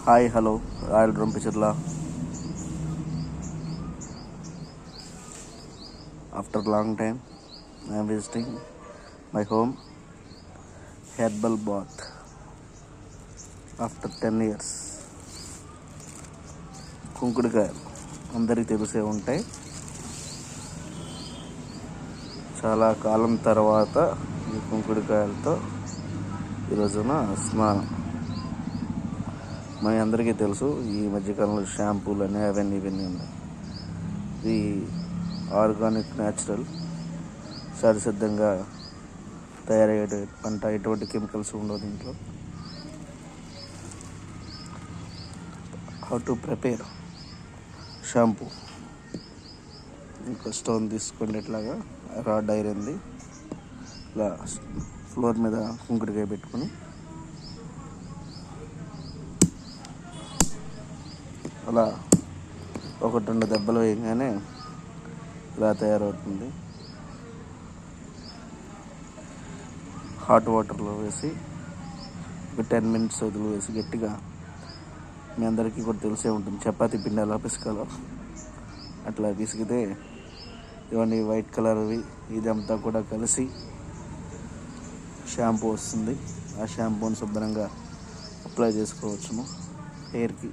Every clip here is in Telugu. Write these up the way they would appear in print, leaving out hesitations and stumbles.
హాయ్ హలో రాయల్ రంపిచర్ల. After long time I am visiting my home, herbal bath after 10 years. కుంకుడుకాయలు అందరికీ తెలిసే ఉంటాయి. చాలా కాలం తర్వాత ఈ కుంకుడుకాయలతో ఈరోజున స్నానం. మన అందరికీ తెలుసు ఈ మధ్యకాలంలో షాంపూలు అని అవన్నీ ఇవన్నీ ఉన్నాయి. ఇది ఆర్గానిక్ న్యాచురల్ సహజసిద్ధంగా తయారయ్యే పంట, ఎటువంటి కెమికల్స్ ఉండవు దీంట్లో. How to prepare shampoo. ఇంకా స్టోన్ తీసుకోండి, ఇట్లాగా రాడ్ ఐరన్ది. ఇలా ఫ్లోర్ మీద కుంకుడుకాయ పెట్టుకొని అలా 1-2 దెబ్బలు వేయగానే ఇలా తయారవుతుంది. హాట్ వాటర్లో వేసి ఒక 10 minutes వదిలివేసి గట్టిగా, మీ అందరికీ కూడా తెలిసే ఉంటుంది చపాతీ పిండి ఎలా పిసకాలో, అట్లా పిసికితే ఇవన్నీ వైట్ కలర్వి ఇదంతా కూడా కలిసి షాంపూ వస్తుంది. ఆ షాంపూని శుభ్రంగా అప్లై చేసుకోవచ్చును హెయిర్కి.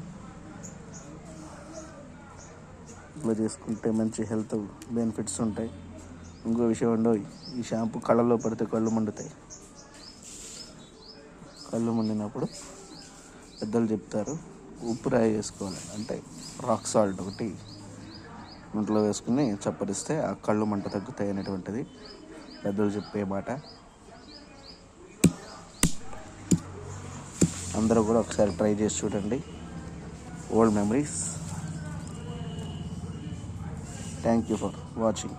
ఇట్లా చేసుకుంటే మంచి హెల్త్ బెనిఫిట్స్ ఉంటాయి. ఇంకో విషయం ఉండవు, ఈ షాంపూ కళ్ళలో పడితే కళ్ళు మండుతాయి. కళ్ళు మండినప్పుడు పెద్దలు చెప్తారు ఉప్పు రాయి వేసుకోవాలి, అంటే రాక్ సాల్ట్ ఒకటి ఇంట్లో వేసుకుని చప్పరిస్తే ఆ కళ్ళు మంట తగ్గుతాయి అనేటువంటిది పెద్దలు చెప్పే మాట. అందరూ కూడా ఒకసారి ట్రై చేసి చూడండి. Old memories. Thank you for watching.